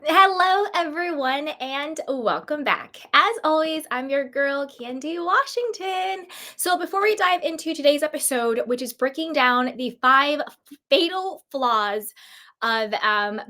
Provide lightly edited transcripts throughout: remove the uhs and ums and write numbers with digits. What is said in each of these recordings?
Hello, everyone, and welcome back. As always, I'm your girl, Candy Washington. So, before we dive into today's episode, which is breaking down the five fatal flaws of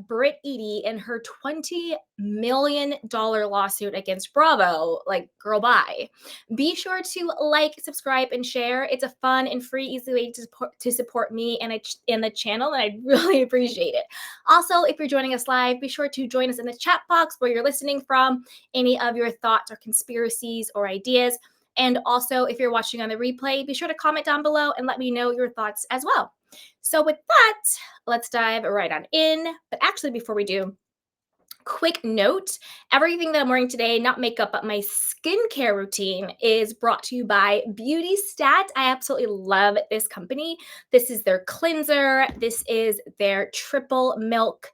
Brit Eady and her $20 million lawsuit against Bravo, like, girl, bye. Be sure to like, subscribe, and share. It's a fun and free, easy way to support me and the channel, and I really appreciate it. Also, if you're joining us live, be sure to join us in the chat box where you're listening from, any of your thoughts or conspiracies or ideas. And also, if you're watching on the replay, be sure to comment down below and let me know your thoughts as well. So, with that, let's dive right on in. But actually, before we do, quick note, everything that I'm wearing today, not makeup, but my skincare routine, is brought to you by Beauty Stat. I absolutely love this company. This is their cleanser, this is their triple milk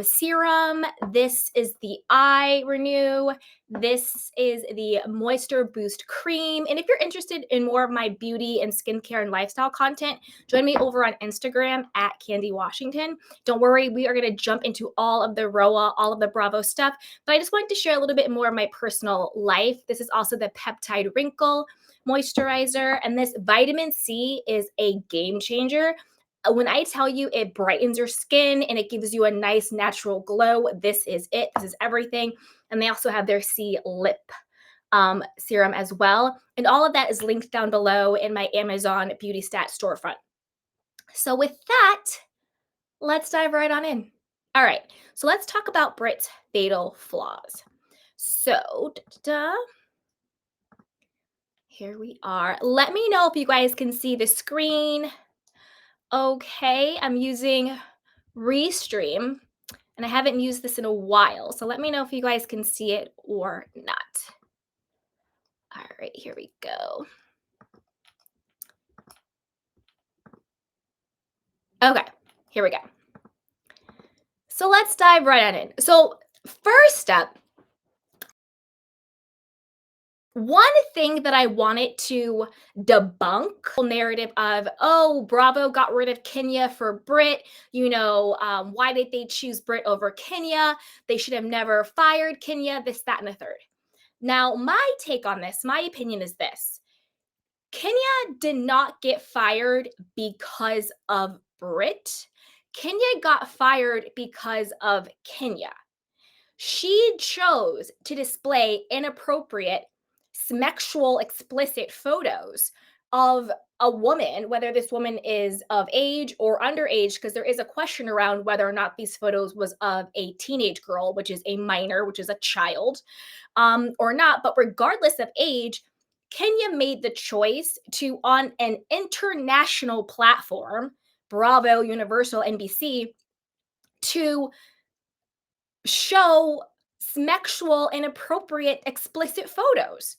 serum, this is the eye renew, this is the moisture boost cream. And if you're interested in more of my beauty and skincare and lifestyle content, join me over on Instagram at Candy Washington. Don't worry, we are going to jump into all of the ROA, all of the Bravo stuff, but I just wanted to share a little bit more of my personal life. This is also the Peptide Wrinkle Moisturizer, and this vitamin C is a game changer. When I tell you it brightens your skin and it gives you a nice natural glow, this is it. This is everything. And they also have their C lip serum as well. And all of that is linked down below in my Amazon Beauty Stat storefront. So, with that, let's dive right on in. All right, so let's talk about Brit's fatal flaws. So, here we are. Let me know if you guys can see the screen. Okay, I'm using Restream, and I haven't used this in a while. So let me know if you guys can see it or not. All right, here we go. Okay, here we go. So let's dive right on in. So, first up, one thing that I wanted to debunk narrative of, oh, Bravo got rid of Kenya for Brit. Why did they choose Brit over Kenya? They should have never fired Kenya, this, that, and the third. Now, my take on this, my opinion is this: Kenya did not get fired because of Brit. Kenya got fired because of Kenya. She chose to display inappropriate, sexual, explicit photos of a woman, whether this woman is of age or underage, because there is a question around whether or not these photos was of a teenage girl, which is a minor, which is a child, or not. But regardless of age, Kenya made the choice to, on an international platform, Bravo, Universal, NBC, to show sexual, inappropriate, explicit photos.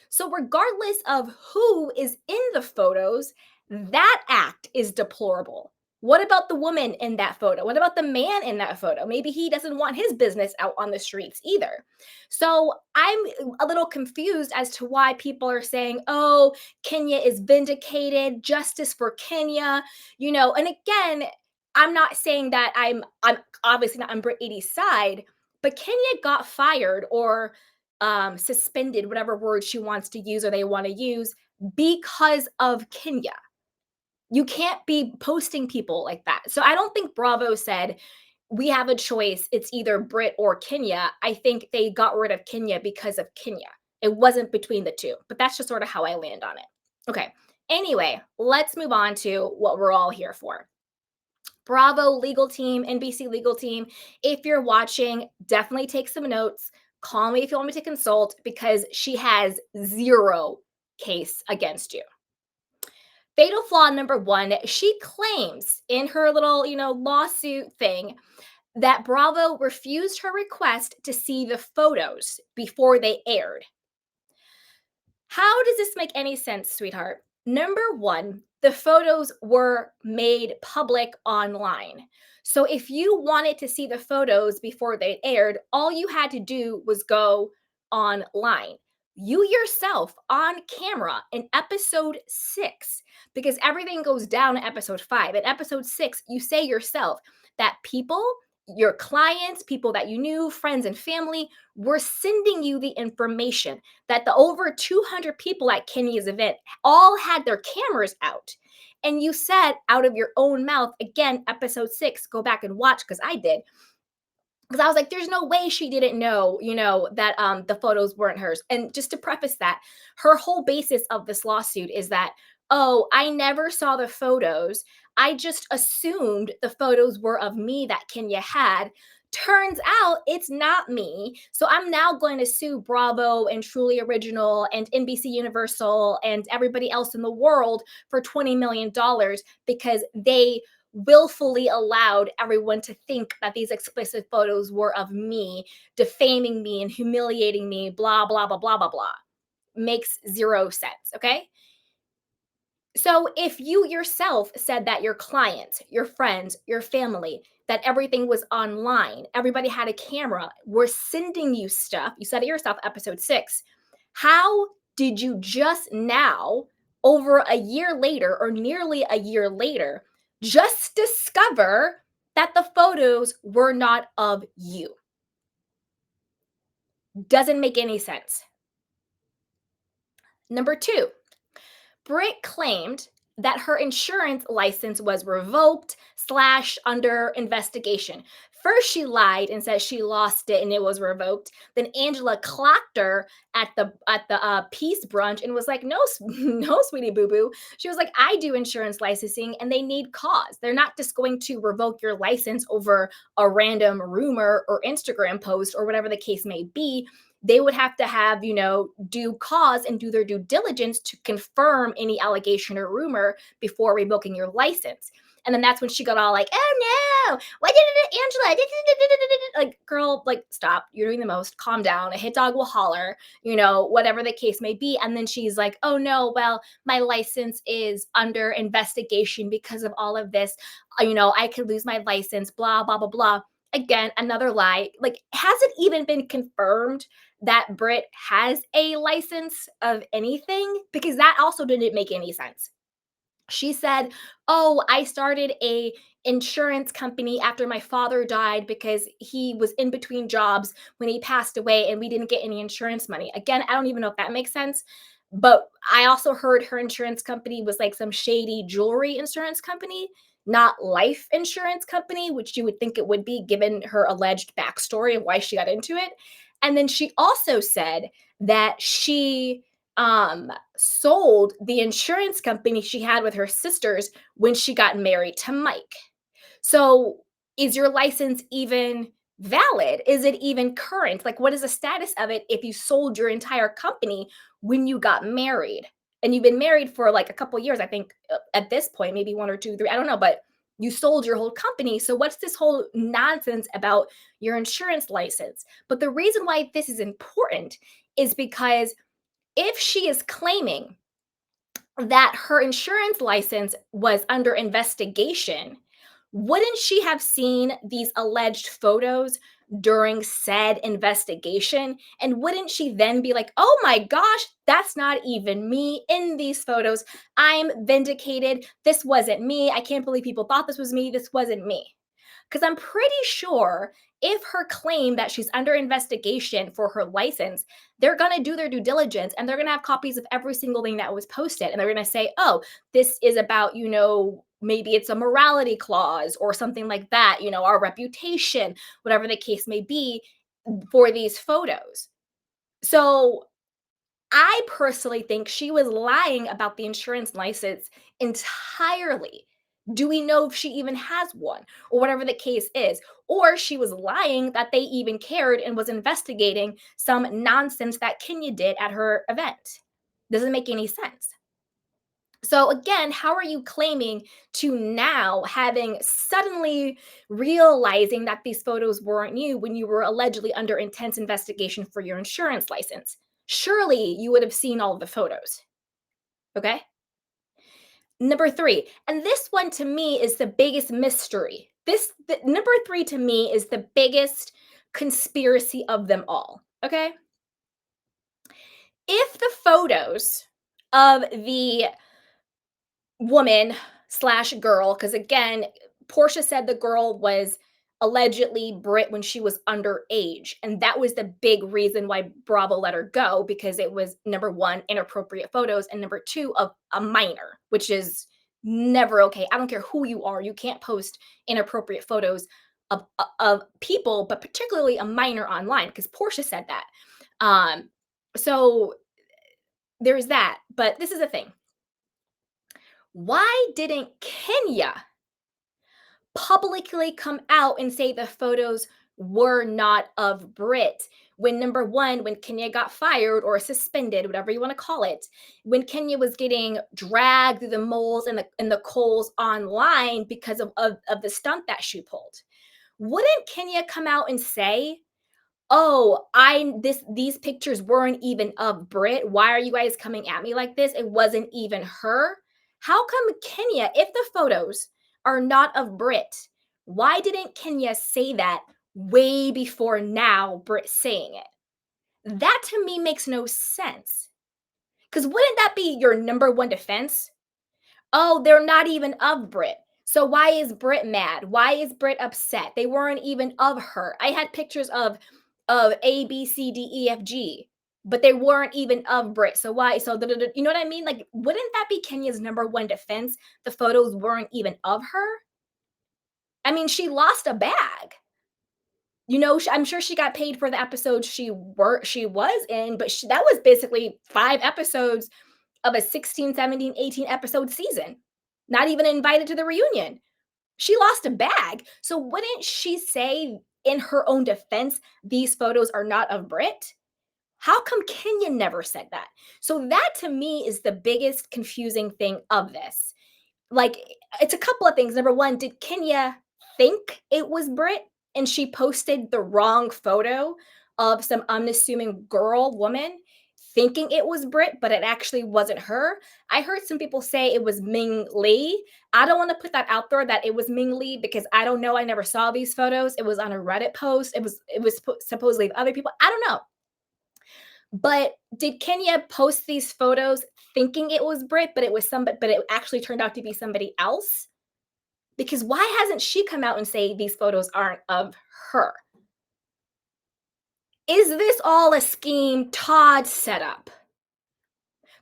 So, regardless of who is in the photos, that act is deplorable. What about the woman in that photo? What about the man in that photo? Maybe he doesn't want his business out on the streets either. So I'm a little confused as to why people are saying, oh, Kenya is vindicated, justice for Kenya, and again, I'm not saying that I'm obviously not on Brit Eady's side, but Kenya got fired or suspended, whatever word she wants to use or they want to use, because of Kenya. You can't be posting people like that. So I don't think Bravo said, we have a choice. It's either Brit or Kenya. I think they got rid of Kenya because of Kenya. It wasn't between the two, but that's just sort of how I land on it. Okay. Anyway, let's move on to what we're all here for. Bravo legal team, NBC legal team, if you're watching, definitely take some notes. Call me if you want me to consult, because she has zero case against you. Fatal flaw number one, she claims in her little, lawsuit thing that Bravo refused her request to see the photos before they aired. How does this make any sense, sweetheart? Number one, the photos were made public online. So if you wanted to see the photos before they aired, all you had to do was go online. You yourself on camera in episode 6, because everything goes down in episode 5. In episode 6, you say yourself that people Your clients, people that you knew, friends and family were sending you the information that the over 200 people at Kenya's event all had their cameras out. And you said out of your own mouth, again, episode 6, go back and watch because I did, because I was like, there's no way she didn't know, that the photos weren't hers. And just to preface that, her whole basis of this lawsuit is that, oh, I never saw the photos. I just assumed the photos were of me that Kenya had. Turns out it's not me. So I'm now going to sue Bravo and Truly Original and NBC Universal and everybody else in the world for $20 million because they willfully allowed everyone to think that these explicit photos were of me, defaming me and humiliating me, blah, blah, blah, blah, blah, blah. Makes zero sense. Okay. So if you yourself said that your clients, your friends, your family, that everything was online, everybody had a camera, were sending you stuff, you said it yourself, episode 6, how did you just now, over a year later or nearly a year later, just discover that the photos were not of you? Doesn't make any sense. Number 2, Brit claimed that her insurance license was revoked slash under investigation. First, she lied and said she lost it and it was revoked. Then Angela clocked her at the peace brunch and was like, "No, no, sweetie boo boo." She was like, "I do insurance licensing and they need cause. They're not just going to revoke your license over a random rumor or Instagram post or whatever the case may be. They would have to have, due cause and do their due diligence to confirm any allegation or rumor before revoking your license." And then that's when she got all like, "Oh no, why did it, Angela?" Like, girl, like, stop. You're doing the most. Calm down. A hit dog will holler, whatever the case may be. And then she's like, "Oh no, well, my license is under investigation because of all of this. I could lose my license, blah, blah, blah, blah." Again, another lie. Like, has it even been confirmed that Brit has a license of anything? Because that also didn't make any sense. She said, "Oh, I started a insurance company after my father died because he was in between jobs when he passed away and we didn't get any insurance money." Again, I don't even know if that makes sense. But I also heard her insurance company was like some shady jewelry insurance company, not life insurance company, which you would think it would be given her alleged backstory of why she got into it. And then she also said that she sold the insurance company she had with her sisters when she got married to Mike. So, is your license even valid? Is it even current? Like, what is the status of it if you sold your entire company when you got married? And you've been married for like a couple years, I think, at this point, maybe 1 or 2, 3, I don't know, but you sold your whole company. So, what's this whole nonsense about your insurance license? But the reason why this is important is because if she is claiming that her insurance license was under investigation, wouldn't she have seen these alleged photos during said investigation? And wouldn't she then be like, "Oh my gosh, that's not even me in these photos. I'm vindicated. This wasn't me. I can't believe people thought this was me. This wasn't me." Because I'm pretty sure if her claim that she's under investigation for her license, they're going to do their due diligence and they're going to have copies of every single thing that was posted. And they're going to say, "Oh, this is about, maybe it's a morality clause or something like that, our reputation, whatever the case may be for these photos." So I personally think she was lying about the insurance license entirely. Do we know if she even has one or whatever the case is? Or she was lying that they even cared and was investigating some nonsense that Kenya did at her event. Doesn't make any sense. So again, how are you claiming to now having suddenly realizing that these photos weren't you when you were allegedly under intense investigation for your insurance license? Surely you would have seen all of the photos. Okay. Number 3, and this one to me is the biggest mystery. Number 3 to me is the biggest conspiracy of them all. Okay. If the photos of the woman slash girl, because again, Portia said the girl was allegedly Brit when she was underage. And that was the big reason why Bravo let her go, because it was number one, inappropriate photos, and number two, of a minor, which is never okay. I don't care who you are, you can't post inappropriate photos of people, but particularly a minor online, because Portia said that. So there's that. But this is the thing. Why didn't Kenya publicly come out and say the photos were not of Brit? When number one, when Kenya got fired or suspended, whatever you want to call it, when Kenya was getting dragged through the moles and the coals online because of the stunt that she pulled, wouldn't Kenya come out and say, "Oh, I this these pictures weren't even of Brit. Why are you guys coming at me like this? It wasn't even her." How come Kenya, if the photos are not of Brit, why didn't Kenya say that way before now Brit saying it? That to me makes no sense. Because wouldn't that be your number one defense? Oh, they're not even of Brit. So why is Brit mad? Why is Brit upset? They weren't even of her. I had pictures of A, B, C, D, E, F, G, but they weren't even of Brit. So why? So you know what I mean? Like, wouldn't that be Kenya's number one defense? The photos weren't even of her. I mean, she lost a bag. You know, I'm sure she got paid for the episodes she was in, but that was basically 5 episodes of a 16, 17, 18 episode season. Not even invited to the reunion. She lost a bag. So wouldn't she say in her own defense, these photos are not of Brit? How come Kenya never said that? So that to me is the biggest confusing thing of this. Like, it's a couple of things. Number one, did Kenya think it was Brit and she posted the wrong photo of some unassuming woman, thinking it was Brit, but it actually wasn't her? I heard some people say it was Ming Lee. I don't want to put that out there that it was Ming Lee, because I don't know. I never saw these photos. It was on a Reddit post. It was supposedly other people. I don't know. But did Kenya post these photos thinking it was Brit, but it actually turned out to be somebody else? Because why hasn't she come out and say these photos aren't of her? Is this all a scheme Todd set up?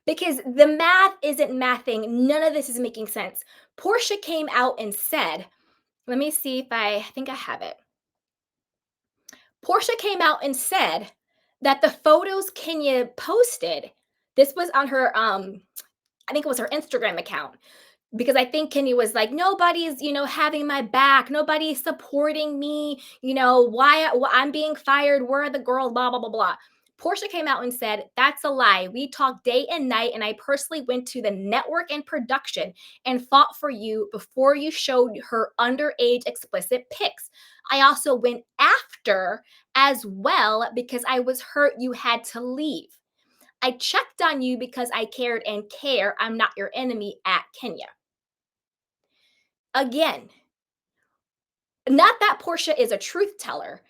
Because the math isn't mathing. None of this is making sense. Portia came out and said, let me see if I think I have it. Portia came out and said that the photos Kenya posted, this was on her I think it was her Instagram account, because I think Kenny was like, nobody's, having my back. Nobody's supporting me. Why I'm being fired. Where are the girls? Blah, blah, blah, blah. Portia came out and said, that's a lie. We talked day and night, and I personally went to the network and production and fought for you before you showed her underage explicit pics. I also went after as well because I was hurt you had to leave. I checked on you because I cared and care. I'm not your enemy at Kenya. Again, not that Portia is a truth teller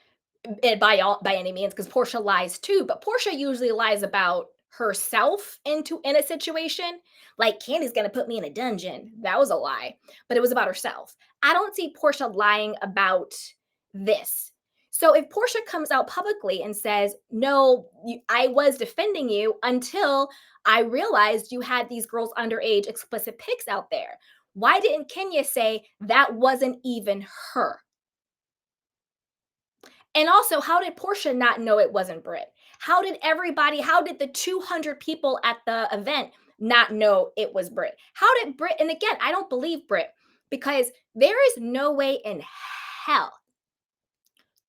by any means, because Portia lies too, but Portia usually lies about herself in a situation. Like, Candy's gonna put me in a dungeon. That was a lie, but it was about herself. I don't see Portia lying about this. So if Portia comes out publicly and says, no, I was defending you until I realized you had these girls underage explicit pics out there, why didn't Kenya say that wasn't even her? And also, how did Portia not know it wasn't Brit? How did the 200 people at the event not know it was Brit? How did Brit, and again, I don't believe Brit, because there is no way in hell,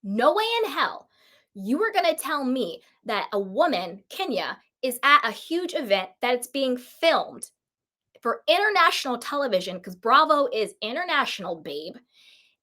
no way in hell, you are going to tell me that a woman, Kenya, is at a huge event that it's being filmed for international television, because Bravo is international, babe.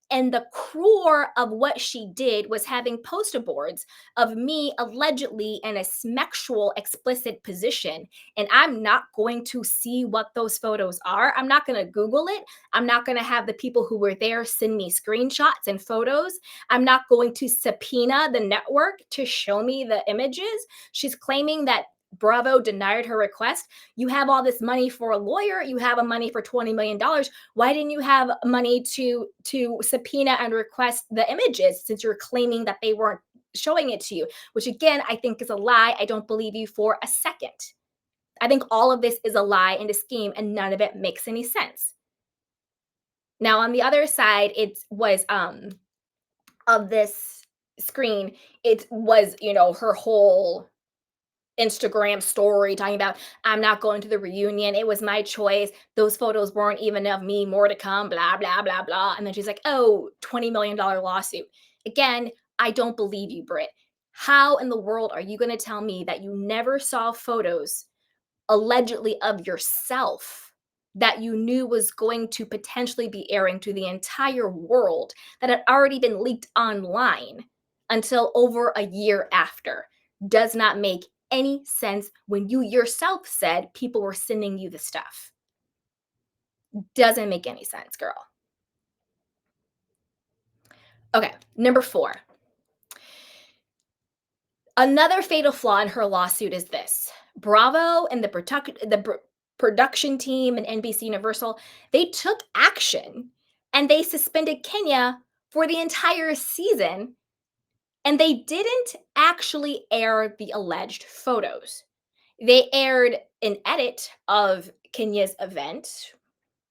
And the core of what she did was having poster boards of me allegedly in a sexual explicit position. And I'm not going to see what those photos are. I'm not going to Google it. I'm not going to have the people who were there send me screenshots and photos. I'm not going to subpoena the network to show me the images. She's claiming that Bravo denied her request. You have all this money for a lawyer, you have a money for $20 million. Why didn't you have money to subpoena and request the images, since you're claiming that they weren't showing it to you? Which again, I think is a lie. I don't believe you for a second. I think all of this is a lie and a scheme, and none of it makes any sense. Now, on the other side, it was of this screen, it was, her whole Instagram story talking about, I'm not going to the reunion. It was my choice. Those photos weren't even of me. More to come, blah, blah, blah, blah. And then she's like, oh, $20 million lawsuit. Again, I don't believe you, Brit. How in the world are you going to tell me that you never saw photos allegedly of yourself that you knew was going to potentially be airing to the entire world, that had already been leaked online until over a year after? Does not make any sense when you yourself said people were sending you the stuff. Doesn't make any sense, girl. Okay, number 4. Another fatal flaw in her lawsuit is this: Bravo and the production team and NBC Universal, they took action and they suspended Kenya for the entire season, and they didn't actually air the alleged photos. They aired an edit of Kenya's event.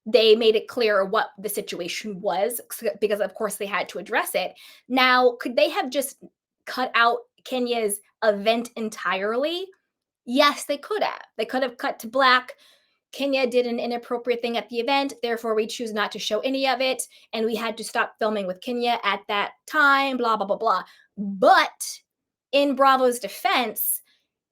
They made it clear what the situation was, because of course they had to address it. Now, could they have just cut out Kenya's event entirely? Yes, they could have. They could have cut to black. Kenya did an inappropriate thing at the event, therefore we choose not to show any of it, and we had to stop filming with Kenya at that time, blah, blah, blah, blah. But in Bravo's defense,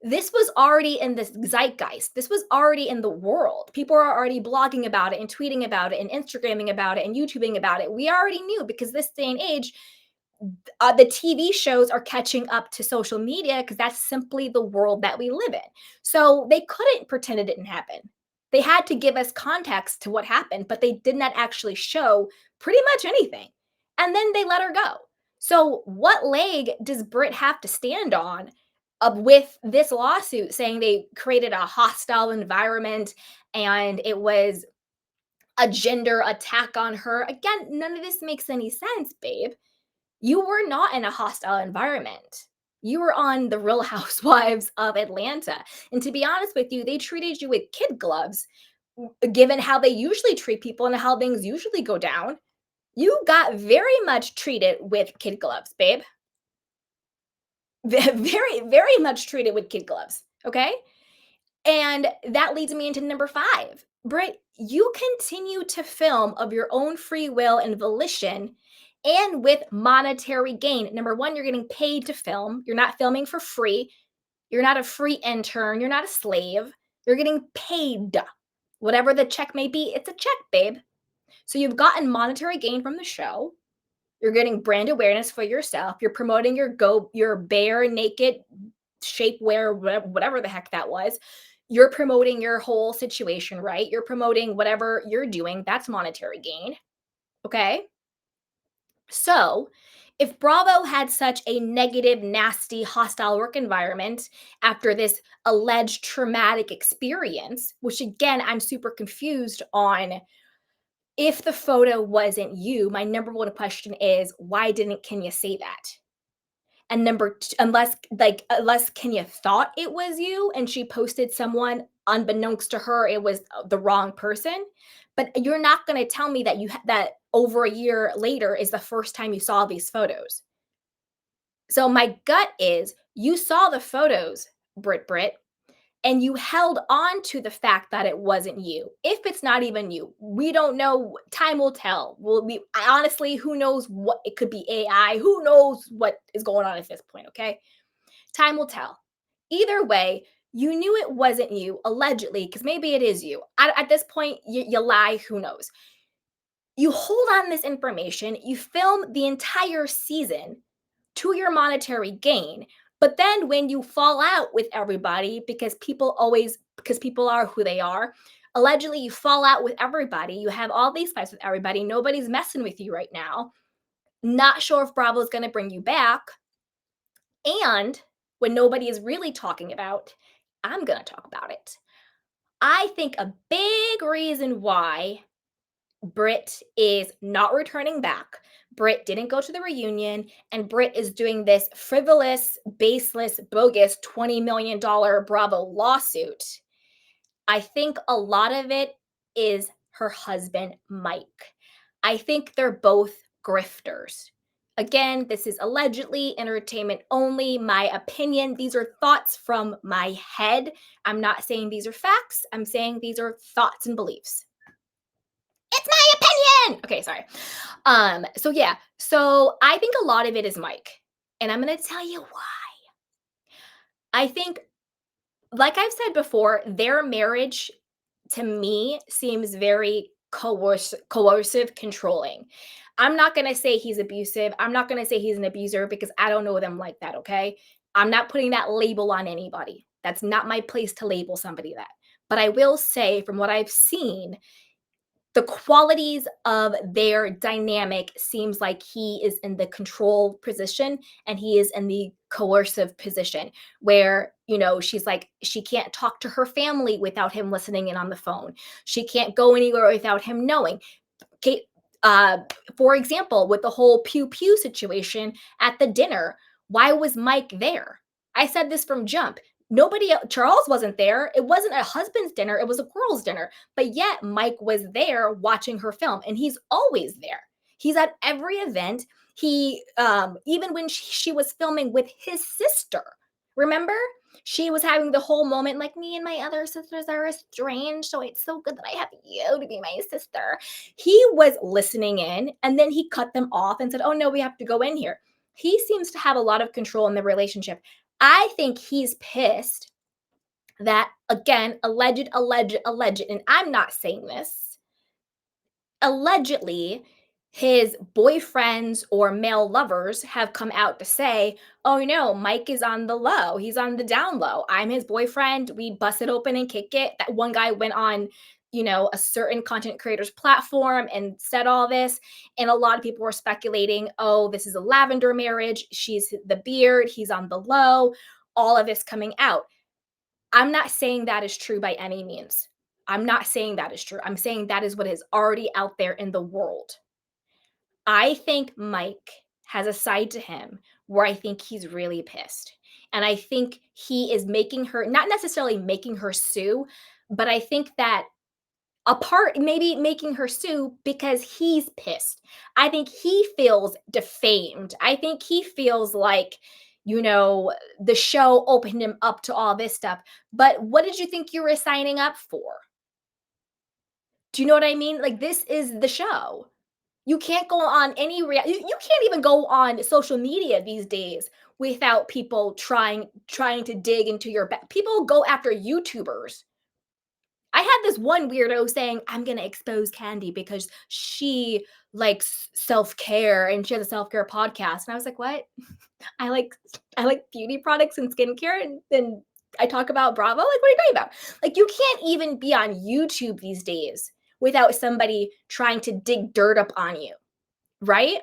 this was already in the zeitgeist. This was already in the world. People are already blogging about it and tweeting about it and Instagramming about it and YouTubing about it. We already knew, because this day and age, the TV shows are catching up to social media, because that's simply the world that we live in. So they couldn't pretend it didn't happen. They had to give us context to what happened, but they did not actually show pretty much anything. And then they let her go. So, what leg does Brit have to stand on with this lawsuit, saying they created a hostile environment and it was a gender attack on her? Again, none of this makes any sense, babe. You were not in a hostile environment. You were on the Real Housewives of Atlanta. And to be honest with you, they treated you with kid gloves, given how they usually treat people and how things usually go down. You got very much treated with kid gloves, babe. Very, very much treated with kid gloves. Okay. And that leads me into number 5. Britt, you continue to film of your own free will and volition, and with monetary gain. Number 1, you're getting paid to film. You're not filming for free. You're not a free intern. You're not a slave. You're getting paid. Whatever the check may be, it's a check, babe. So you've gotten monetary gain from the show. You're getting brand awareness for yourself. You're promoting your bare naked shapewear, whatever the heck that was. You're promoting your whole situation, right? You're promoting whatever you're doing. That's monetary gain. Okay. So, if Bravo had such a negative, nasty, hostile work environment after this alleged traumatic experience, which again, I'm super confused on, if the photo wasn't you, my number one question is, why didn't Kenya say that? And number 2, unless Kenya thought it was you and she posted someone unbeknownst to her, it was the wrong person. But you're not going to tell me that that over a year later is the first time you saw these photos. So my gut is, you saw the photos, Brit, and you held on to the fact that it wasn't you. If it's not even you, we don't know. Time will tell. Honestly, who knows what it could be? AI. Who knows what is going on at this point? Okay, time will tell. Either way, you knew it wasn't you, allegedly, because maybe it is you. At this point, you lie. Who knows? You hold on this information. You film the entire season to your monetary gain. But then when you fall out with everybody, because people are who they are, allegedly you fall out with everybody. You have all these fights with everybody. Nobody's messing with you right now. Not sure if Bravo's going to bring you back. And when nobody is really talking about, I'm going to talk about it. I think a big reason why Brit is not returning back. Brit didn't go to the reunion, and Brit is doing this frivolous, baseless, bogus $20 million Bravo lawsuit. I think a lot of it is her husband, Mike. I think they're both grifters. Again, this is allegedly entertainment only. My opinion, these are thoughts from my head. I'm not saying these are facts. I'm saying these are thoughts and beliefs. It's my opinion. Okay, sorry. So yeah, so I think a lot of it is Mike. And I'm gonna tell you why. I think, like I've said before, their marriage to me seems very coercive, controlling. I'm not gonna say he's abusive. I'm not gonna say he's an abuser because I don't know them like that, okay? I'm not putting that label on anybody. That's not my place to label somebody that. But I will say, from what I've seen, the qualities of their dynamic seems like he is in the control position and he is in the coercive position where, she's like, she can't talk to her family without him listening in on the phone. She can't go anywhere without him knowing. Kate, uh, for example, with the whole pew pew situation at the dinner, why was Mike there? I said this from jump. Charles wasn't there. It wasn't a husband's dinner, it was a girl's dinner. But yet Mike was there watching her film, and he's always there. He's at every event. Even when she was filming with his sister, remember? She was having the whole moment like, me and my other sisters are estranged, so it's so good that I have you to be my sister. He was listening in, and then he cut them off and said, "Oh no, we have to go in here." He seems to have a lot of control in the relationship. I think he's pissed that, again, alleged, and I'm not saying this, allegedly his boyfriends or male lovers have come out to say, "Oh no, Mike is on the low. He's on the down low. I'm his boyfriend. We bust it open and kick it." That one guy went on, a certain content creator's platform and said all this. And a lot of people were speculating, "Oh, this is a lavender marriage. She's the beard. He's on the low." All of this coming out. I'm not saying that is true by any means. I'm not saying that is true. I'm saying that is what is already out there in the world. I think Mike has a side to him where I think he's really pissed. And I think he is making her, not necessarily making her sue, but I think that a part, maybe making her sue because he's pissed. I think he feels defamed. I think he feels like, the show opened him up to all this stuff. But what did you think you were signing up for? Do you know what I mean? Like, this is the show. You can't go on you can't even go on social media these days without people trying to dig into your people go after YouTubers. I had this one weirdo saying, "I'm gonna expose Candy because she likes self-care and she has a self-care podcast." And I was like, "What?" I like I like beauty products and skincare, and then I talk about Bravo? Like, what are you talking about? Like, you can't even be on YouTube these days without somebody trying to dig dirt up on you, right?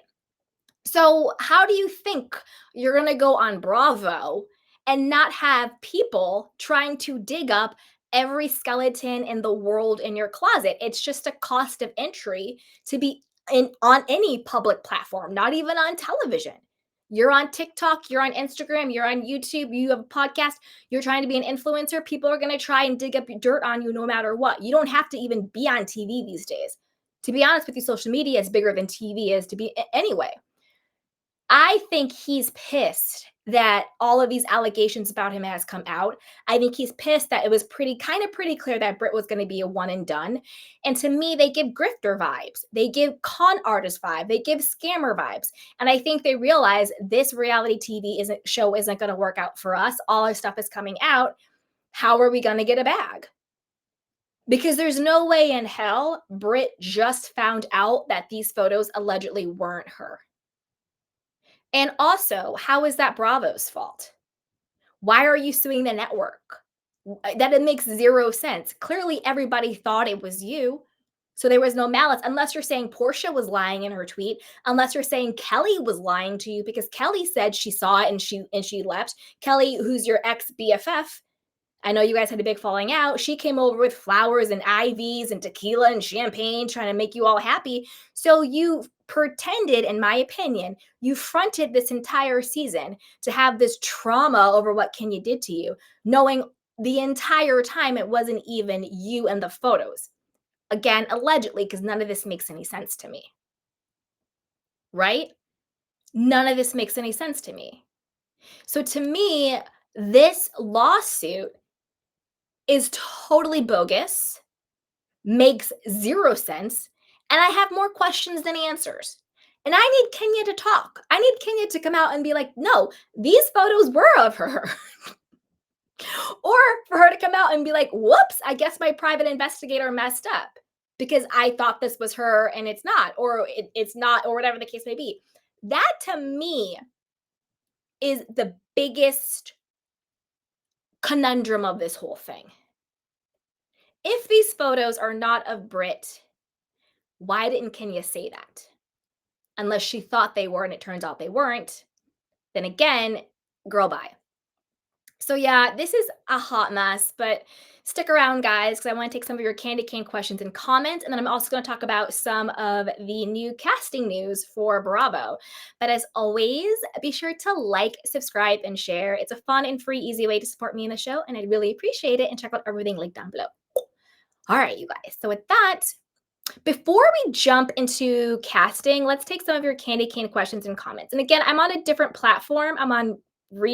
So, how do you think you're going to go on Bravo and not have people trying to dig up every skeleton in the world in your closet? It's just a cost of entry to be in on any public platform, not even on television. You're on TikTok, you're on Instagram, you're on YouTube, you have a podcast, you're trying to be an influencer. People are going to try and dig up dirt on you no matter what. You don't have to even be on TV these days. To be honest with you, social media is bigger than TV is to be anyway. I think he's pissed that all of these allegations about him has come out. I think he's pissed that it was pretty clear that Brit was going to be a one and done. And to me, they give grifter vibes. They give con artist vibe. They give scammer vibes. And I think they realize this reality TV isn't going to work out for us. All our stuff is coming out. How are we going to get a bag? Because there's no way in hell Brit just found out that these photos allegedly weren't her. And also, how is that Bravo's fault? Why are you suing the network? That it makes zero sense. Clearly, everybody thought it was you. So there was no malice, unless you're saying Portia was lying in her tweet, unless you're saying Kelly was lying to you because Kelly said she saw it and she left. Kelly, who's your ex BFF, I know you guys had a big falling out. She came over with flowers and IVs and tequila and champagne trying to make you all happy. So you pretended, in my opinion, you fronted this entire season to have this trauma over what Kenya did to you, knowing the entire time it wasn't even you and the photos. Again, allegedly, because none of this makes any sense to me, right? None of this makes any sense to me. So to me, this lawsuit is totally bogus, makes zero sense, and I have more questions than answers. And I need Kenya to talk. I need Kenya to come out and be like, no, these photos were of her. Or for her to come out and be like, whoops, I guess my private investigator messed up because I thought this was her and it's not, or it's not, or whatever the case may be. That to me is the biggest conundrum of this whole thing. If these photos are not of Brit, why didn't Kenya say that? Unless she thought they were and it turns out they weren't. Then again, girl, bye. So yeah, this is a hot mess, but stick around, guys, because I want to take some of your candy cane questions and comments, and then I'm also going to talk about some of the new casting news for Bravo. But as always, be sure to like, subscribe, and share. It's a fun and free, easy way to support me in the show, and I'd really appreciate it. And check out everything linked down below. All right, you guys. So with that, before we jump into casting, let's take some of your candy cane questions and comments. And again, I'm on a different platform. I'm on